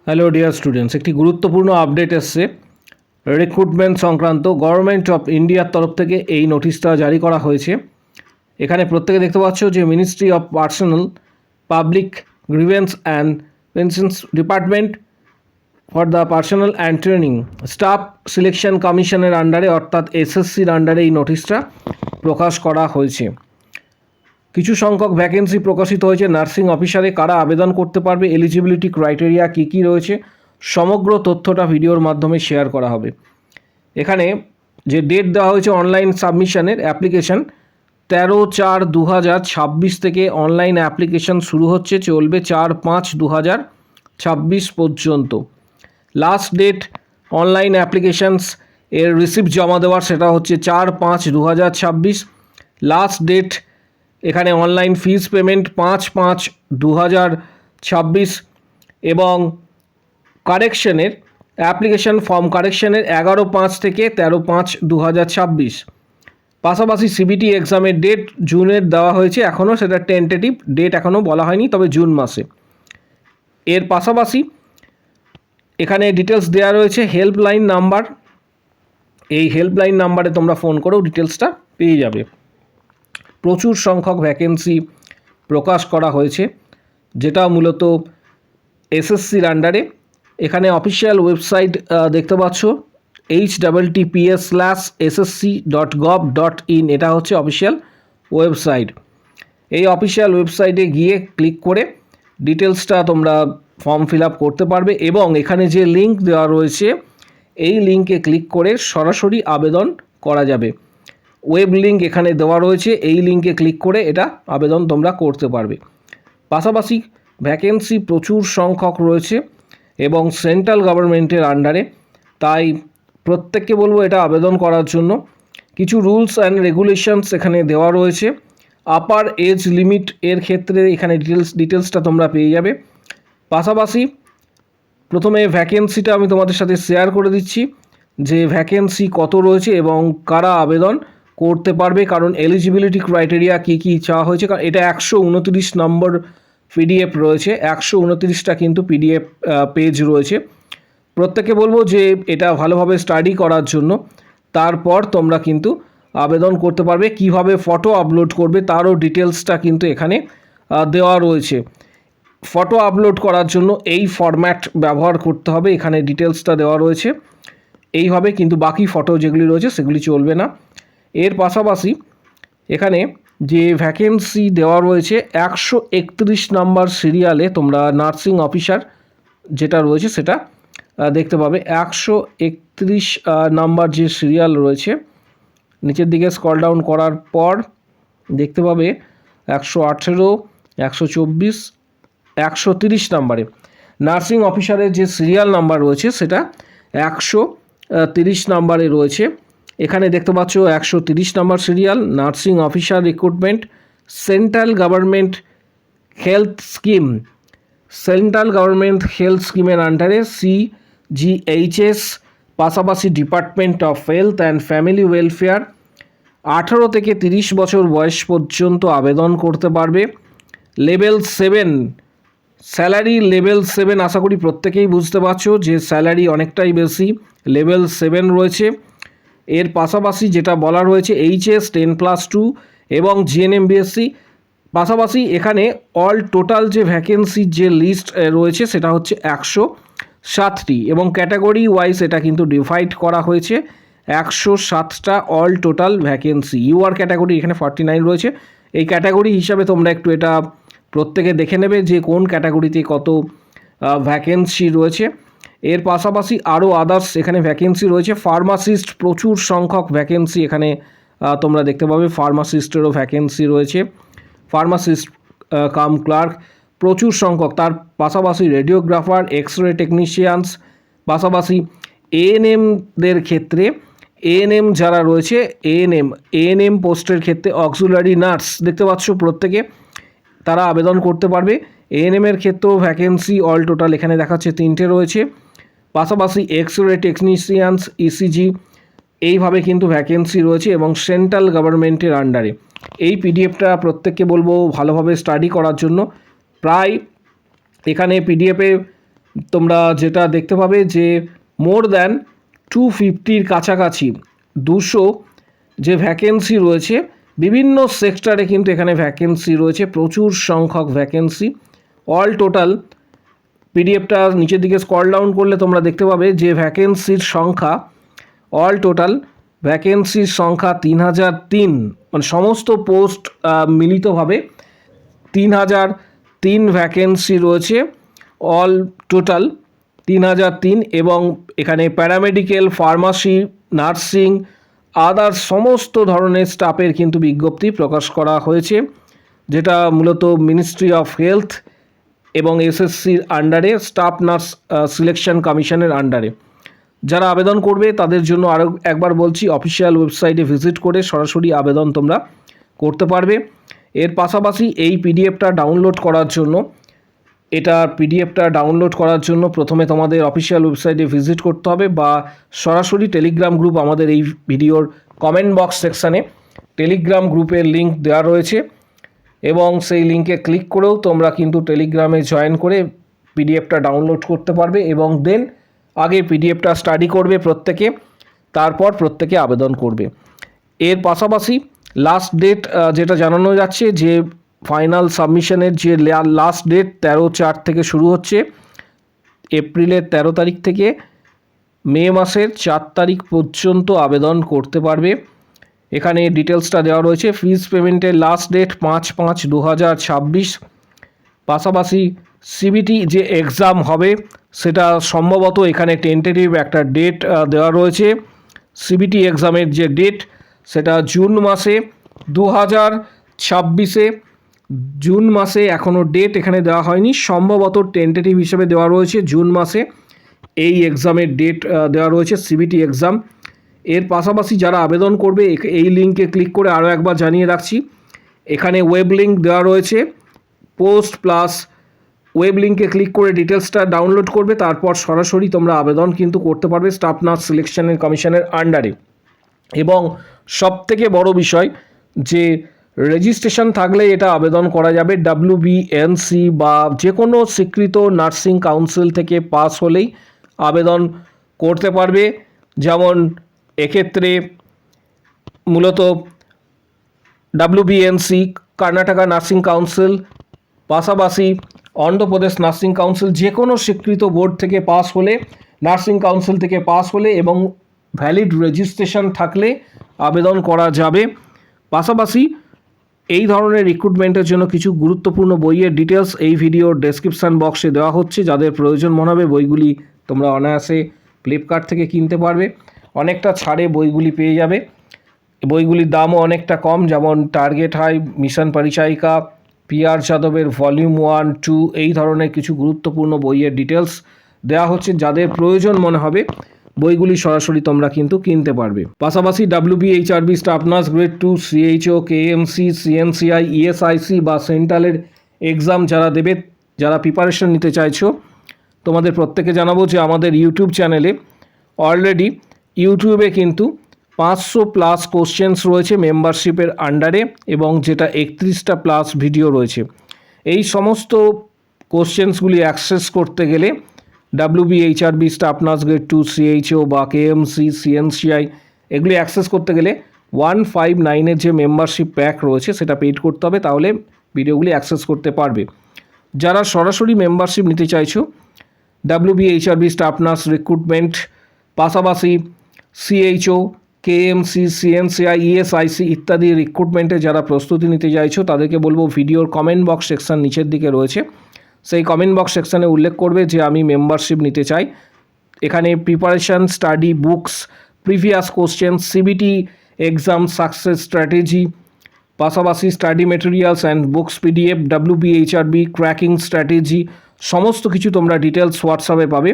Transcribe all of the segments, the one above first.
Hello dear students, একটি গুরুত্বপূর্ণ update এসছে রিক্রুটমেন্ট সংক্রান্ত। গভর্নমেন্ট অফ ইন্ডিয়ার তরফ থেকে এই নোটিশটা জারি করা হয়েছে। এখানে প্রত্যেকে দেখতে পাচ্ছ যে ministry of personal public grievance and pensions department for the personal and training staff selection কমিশনের আন্ডারে অর্থাৎ এসএসসির আন্ডারে এই নোটিশটা প্রকাশ করা হয়েছে। কিছু সংখ্যক ভ্যাকেন্সি প্রকাশিত হয়েছে। নার্সিং অফিসারে কারা আবেদন করতে পারবে, এলিজিবিলিটি ক্রাইটেরিয়া কী কী রয়েছে, সমগ্র তথ্যটা ভিডিওর মাধ্যমে শেয়ার করা হবে। এখানে যে ডেট দেওয়া হয়েছে অনলাইন সাবমিশনের অ্যাপ্লিকেশন 13/4/2026 থেকে অনলাইন অ্যাপ্লিকেশন শুরু হচ্ছে, চলবে 4/5/2026 পর্যন্ত। লাস্ট ডেট অনলাইন অ্যাপ্লিকেশানস এর রিসিপ্ট জমা দেওয়ার সেটা হচ্ছে 4/5/2026। লাস্ট ডেট এখানে অনলাইন ফিজ পেমেন্ট 5/5/2026 এবং কারেকশনের অ্যাপ্লিকেশন ফর্ম কারেকশনের 11/5 থেকে 13/5/2026। পাশাপাশি সিবিটি এক্সামের ডেট জুনের দেওয়া হয়েছে, এখনও সেটা টেন্টেটিভ ডেট এখনও বলা হয়নি, তবে জুন মাসে। এর পাশাপাশি এখানে ডিটেলস দেওয়া রয়েছে হেল্পলাইন নাম্বার। এই হেল্পলাইন নাম্বারে তোমরা ফোন করেও ডিটেলসটা পেয়ে যাবে। প্রচুর সংখ্যক ভ্যাকেন্সি প্রকাশ করা হয়েছে, যেটা মূলত এসএসসির আন্ডারে। এখানে অফিসিয়াল ওয়েবসাইট দেখতে পাচ্ছ https://ssc.gov.in, এটা হচ্ছে অফিসিয়াল ওয়েবসাইট। এই অফিসিয়াল ওয়েবসাইটে গিয়ে ক্লিক করে ডিটেলসটা তোমরা ফর্ম ফিল আপ করতে পারবে এবং এখানে যে লিঙ্ক দেওয়া রয়েছে এই লিঙ্কে ক্লিক করে সরাসরি আবেদন করা যাবে। ওয়েব লিঙ্ক এখানে দেওয়া রয়েছে, এই লিঙ্কে ক্লিক করে এটা আবেদন তোমরা করতে পারবে। পাশাপাশি ভ্যাকেন্সি প্রচুর সংখ্যক রয়েছে এবং সেন্ট্রাল গভর্নমেন্টের আন্ডারে, তাই প্রত্যেককে বলবো এটা আবেদন করার জন্য। কিছু রুলস অ্যান্ড রেগুলেশনস এখানে দেওয়া রয়েছে। আপার এজ লিমিট এর ক্ষেত্রে এখানে ডিটেলসটা তোমরা পেয়ে যাবে। পাশাপাশি প্রথমে ভ্যাকেন্সিটা আমি তোমাদের সাথে শেয়ার করে দিচ্ছি যে ভ্যাকেন্সি কত রয়েছে এবং কারা আবেদন করতে পারবে, কারণ এলিজিবিলিটি ক্রাইটেরিয়া কী কী চাওয়া হয়েছে। কারণ এটা 129 নম্বর পিডিএফ রয়েছে, 129টা কিন্তু পিডিএফ পেজ রয়েছে। প্রত্যেকে বলবো যে এটা ভালোভাবে স্টাডি করার জন্য, তারপর তোমরা কিন্তু আবেদন করতে পারবে। কিভাবে ফটো আপলোড করবে তারও ডিটেলসটা কিন্তু এখানে দেওয়া রয়েছে। ফটো আপলোড করার জন্য এই ফরম্যাট ব্যবহার করতে হবে, এখানে ডিটেলসটা দেওয়া রয়েছে এইভাবে, কিন্তু বাকি ফটো যেগুলি রয়েছে সেগুলি চলবে না। এর পাশাপাশি এখানে যে ভ্যাকেন্সি দেওয়া রয়েছে 131 নাম্বার সিরিয়ালে তোমরা নার্সিং অফিসার যেটা রয়েছে সেটা দেখতে পাবে। 131 নাম্বার যে সিরিয়াল রয়েছে, নিচের দিকে স্ক্রল ডাউন করার পর দেখতে পাবে 118, 124, 130 নাম্বারে নার্সিং অফিসারের যে সিরিয়াল নাম্বার রয়েছে সেটা 130 নাম্বারে রয়েছে। এখানে দেখতে পাচ্ছ 130 number serial, nursing officer recruitment, central government health scheme. Central government health স্কিমের আন্ডারে CGHS, পাশাপাশি department of health and family welfare. 18 থেকে 30 বছর বয়স পর্যন্ত আবেদন করতে পারবে। লেভেল 7 স্যালারি, লেভেল 7 আশা করি প্রত্যেকেই বুঝতে পারছো যে স্যালারি অনেকটাই বেশি, লেভেল 7 রয়েছে। এর পাশাপাশি যেটা বলা রয়েছে HS 10+2 এবং GNM BSc। পাশাপাশি এখানে অল টোটাল যে ভ্যাকেন্সির যে লিস্ট রয়েছে সেটা হচ্ছে 107টি এবং ক্যাটাগরি ওয়াইজ এটা কিন্তু ডিভাইড করা হয়েছে। 107টা all total vacancy. UR category এখানে 49 রয়েছে। এই ক্যাটাগরি হিসাবে তোমরা একটু এটা প্রত্যেকে দেখে নেবে যে কোন ক্যাটাগরিতে কত ভ্যাকেন্সি রয়েছে। এর পাশাপাশি আরও আদার্স এখানে ভ্যাকেন্সি রয়েছে। ফার্মাসিস্ট প্রচুর সংখ্যক ভ্যাকেন্সি এখানে তোমরা দেখতে পাবে, ফার্মাসিস্টেরও ভ্যাকেন্সি রয়েছে। ফার্মাসিস্ট কাম ক্লার্ক প্রচুর সংখ্যক। তার পাশাপাশি রেডিওগ্রাফার, এক্সরে টেকনিশিয়ানস, পাশাপাশি ANMদের ক্ষেত্রে ANM যারা রয়েছে ANM পোস্টের ক্ষেত্রে অক্সিলারি নার্স দেখতে পাচ্ছ প্রত্যেকে, তারা আবেদন করতে পারবে। ANM এর ক্ষেত্রেও ভ্যাকেন্সি অল টোটাল এখানে দেখাচ্ছে 3টে রয়েছে। পাশাপাশি এক্সরে টেকনিশিয়ানস, ECG, এইভাবে কিন্তু ভ্যাকেন্সি রয়েছে এবং সেন্ট্রাল গভর্নমেন্টের আন্ডারে। এই পিডিএফটা প্রত্যেককে বলবো ভালোভাবে স্টাডি করার জন্য। প্রায় এখানে পিডিএফে তোমরা যেটা দেখতে পাবে যে মোর দ্যান 250 কাছাকাছি 200 যে ভ্যাকেন্সি রয়েছে বিভিন্ন সেক্টরে, কিন্তু এখানে ভ্যাকেন্সি রয়েছে প্রচুর সংখ্যক ভ্যাকেন্সি। অল টোটাল পিডিএফটা নিচের দিকে স্ক্রল ডাউন করলে তোমরা দেখতে পাবে যে ভ্যাকেন্সির সংখ্যা, অল টোটাল ভ্যাকেন্সির সংখ্যা 3003, মানে সমস্ত পোস্ট মিলিতভাবে 3003 ভ্যাকেন্সি রয়েছে। অল টোটাল 3003, এবং এখানে প্যারামেডিক্যাল, ফার্মাসি, নার্সিং, আদার্স সমস্ত ধরনের স্টাফের কিন্তু বিজ্ঞপ্তি প্রকাশ করা হয়েছে, যেটা মূলত মিনিস্ট্রি অফ হেলথ এবং এসএসসির আন্ডারে, স্টাফ নার্স সিলেকশন কমিশনের আন্ডারে। যারা আবেদন করবে তাদের জন্য আরও একবার বলছি, অফিসিয়াল ওয়েবসাইটে ভিজিট করে সরাসরি আবেদন তোমরা করতে পারবে। এর পাশাপাশি এই পিডিএফটা ডাউনলোড করার জন্য, প্রথমে তোমাদের অফিসিয়াল ওয়েবসাইটে ভিজিট করতে হবে, বা সরাসরি টেলিগ্রাম গ্রুপ, আমাদের এই ভিডিওর কমেন্ট বক্স সেকশানে টেলিগ্রাম গ্রুপের লিঙ্ক দেওয়া রয়েছে, এবং সেই লিঙ্কে ক্লিক করেও তোমরা কিন্তু টেলিগ্রামে জয়েন করে পিডিএফটা ডাউনলোড করতে পারবে, এবং দেন আগে পিডিএফটা স্টাডি করবে প্রত্যেকে, তারপর প্রত্যেকে আবেদন করবে। এর পাশাপাশি লাস্ট ডেট যেটা জানানো যাচ্ছে যে ফাইনাল সাবমিশনের যে লাস্ট ডেট 13/4 থেকে শুরু হচ্ছে, এপ্রিলের 13 তারিখ থেকে মে মাসের 4 তারিখ পর্যন্ত আবেদন করতে পারবে। এখানে ডিটেলসটা দেওয়া রয়েছে। ফিজ পেমেন্টের লাস্ট ডেট 5/5/2026। পাশাপাশি সিবিটি যে এক্সাম হবে সেটা সম্ভবত এখানে টেন্টেটিভ একটা ডেট দেওয়া রয়েছে। সিবিটি এক্সামের যে ডেট সেটা জুন মাসে 2026, জুন মাসে, এখনও ডেট এখানে দেওয়া হয়নি, সম্ভবত টেন্টেটিভ হিসেবে দেওয়া রয়েছে জুন মাসে এই এক্সামের ডেট দেওয়া রয়েছে, সিবিটি এক্সাম। এর পাশাপাশি যারা আবেদন করবে এই লিঙ্কে ক্লিক করে, আরও একবার জানিয়ে রাখছি, এখানে ওয়েব লিঙ্ক দেওয়া রয়েছে, পোস্ট প্লাস ওয়েব লিঙ্কে ক্লিক করে ডিটেলসটা ডাউনলোড করবে, তারপর সরাসরি তোমরা আবেদন কিন্তু করতে পারবে স্টাফ নার্স সিলেকশনের কমিশনের আন্ডারে। এবং সবথেকে বড় বিষয় যে রেজিস্ট্রেশন থাকলে এটা আবেদন করা যাবে, WBNC বা যে কোনো স্বীকৃত নার্সিং কাউন্সিল থেকে পাস হলেই আবেদন করতে পারবে। যেমন এক্ষেত্রে মূলত WBNC, কর্ণাটকা নার্সিং কাউন্সিল, পাশাপাশি অন্ধ্রপ্রদেশ নার্সিং কাউন্সিল, যে কোনো স্বীকৃত বোর্ড থেকে পাস হলে, নার্সিং কাউন্সিল থেকে পাস হলে এবং ভ্যালিড রেজিস্ট্রেশন থাকলে আবেদন করা যাবে। পাশাপাশি এই ধরনের রিক্রুটমেন্টের জন্য কিছু গুরুত্বপূর্ণ বইয়ের ডিটেলস এই ভিডিওর ডেসক্রিপশান বক্সে দেওয়া হচ্ছে। যাদের প্রয়োজন মনে হবে বইগুলি তোমরা অনায়াসে ফ্লিপকার্ট থেকে কিনতে পারবে, অনেকটা ছাড়ে বইগুলি পেয়ে যাবে। বইগুলির দামও অনেকটা কম, যেমন টার্গেট হাই, মিশন পরিচায়িকা, PR যাদবের ভলিউম 1, 2, এই ধরনের কিছু গুরুত্বপূর্ণ বইয়ের ডিটেলস দেওয়া হচ্ছে। যাদের প্রয়োজন মনে হবে বইগুলি সরাসরি তোমরা কিন্তু কিনতে পারবে। পাশাপাশি WBHRB staff nurse grade 2, CHO, KMC, CNCI, ESIC বা সেন্ট্রালের এক্সাম যারা দেবে, যারা প্রিপারেশন নিতে চাইছো, তোমাদের প্রত্যেকে জানাবো যে আমাদের ইউটিউব চ্যানেলে অলরেডি ইউটিউবে কিন্তু 500+ কোশ্চেন্স রয়েছে মেম্বারশিপের আন্ডারে, এবং যেটা 31টা প্লাস ভিডিও রয়েছে। এই সমস্ত কোশ্চেন্সগুলি অ্যাক্সেস করতে গেলে WBHRB staff nurse grade 2, CHO বা KMC, CNCI এগুলি অ্যাক্সেস করতে গেলে 159-এর যে মেম্বারশিপ প্যাক রয়েছে সেটা পেইড করতে হবে, তাহলে ভিডিওগুলি অ্যাক্সেস করতে পারবে। যারা সরাসরি মেম্বারশিপ নিতে চাইছো WBHRB স্টাফ নার্স রিক্রুটমেন্ট, পাশাপাশি CHO, KMC, CNCI, ESIC ইত্যাদি রিক্রুটমেন্টে যারা প্রস্তুতি নিতে চাইছো তাদেরকে বলবো ভিডিওর কমেন্ট বক্স সেকশন নিচের দিকে রয়েছে, সেই কমেন্ট বক্স সেকশানে উল্লেখ করবে যে আমি মেম্বারশিপ নিতে চাই। এখানে preparation, study books, previous question, CBT exam success strategy, পাশাপাশি study materials and books PDF, WBHRB cracking strategy, সমস্ত কিছু তোমরা ডিটেলস হোয়াটসঅ্যাপে পাবে।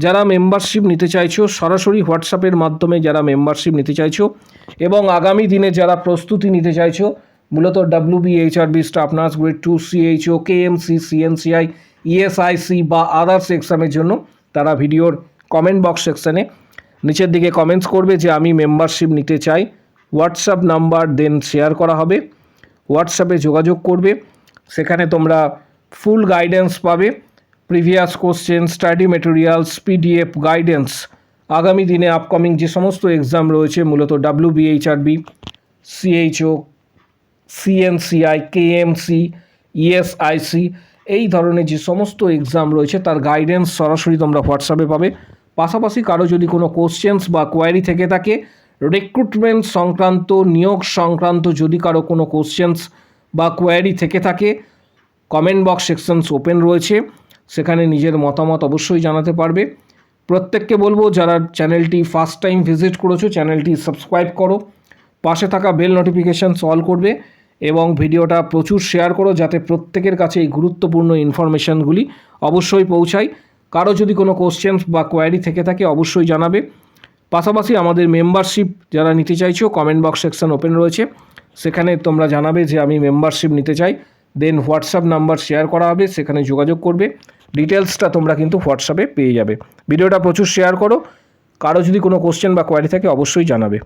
যারা মেম্বারশিপ নিতে চাইছো সরাসরি হোয়াটসঅ্যাপের মাধ্যমে যারা মেম্বারশিপ নিতে চাইছো, এবং আগামী দিনে যারা প্রস্তুতি নিতে চাইছো মূলত WBHRB staff nurse grade 2, CHO, KMC, CNCI, ESIC বা আদার্স এক্সামের জন্য, তারা ভিডিওর কমেন্ট বক্স সেকশানে নিচের দিকে কমেন্টস করবে যে আমি মেম্বারশিপ নিতে চাই। হোয়াটসঅ্যাপ নাম্বার দেন শেয়ার করা হবে, হোয়াটসঅ্যাপে যোগাযোগ করবে, সেখানে তোমরা ফুল গাইডেন্স পাবে, previous question, study materials, PDF, guidance, আগামী দিনে আপকামিং যে সমস্ত এক্সাম রয়েছে মূলত WBHRB, CHO, CNCI, KMC, ESIC এই ধরনের যে সমস্ত এক্সাম রয়েছে তার গাইডেন্স সরাসরি তোমরা হোয়াটসঅ্যাপে পাবে। পাশাপাশি কারো যদি কোনো কোশ্চেন্স বা কোয়ারি থেকে থাকে, রিক্রুটমেন্ট সংক্রান্ত, নিয়োগ সংক্রান্ত যদি কারো কোনো কোশ্চেন্স বা কোয়ারি থেকে থাকে, কমেন্ট বক্স সেকশনস ওপেন রয়েছে, সেখানে নিজের মতামত অবশ্যই জানাতে পারবে। প্রত্যেককে বলবো যারা চ্যানেলটি ফার্স্ট টাইম ভিজিট করেছো চ্যানেলটি সাবস্ক্রাইব করো, পাশে থাকা বেল নোটিফিকেশানস অল করবে এবং ভিডিওটা প্রচুর শেয়ার করো যাতে প্রত্যেকের কাছে এই গুরুত্বপূর্ণ ইনফরমেশানগুলি অবশ্যই পৌঁছায়। কারো যদি কোনো কোশ্চেন্স বা কোয়ারি থেকে থাকে অবশ্যই জানাবে। পাশাপাশি আমাদের মেম্বারশিপ যারা নিতে চাইছো, কমেন্ট বক্স সেকশন ওপেন রয়েছে, সেখানে তোমরা জানাবে যে আমি মেম্বারশিপ নিতে চাই, দেন হোয়াটসঅ্যাপ নাম্বার শেয়ার করা হবে, সেখানে যোগাযোগ করবে। ডিটেলসটা তোমরা কিন্তু হোয়াটসঅ্যাপে পেয়ে যাবে। ভিডিওটা প্রচুর শেয়ার করো, কারো যদি কোনো কোশ্চেন বা কোয়ারি থাকে অবশ্যই জানাবে।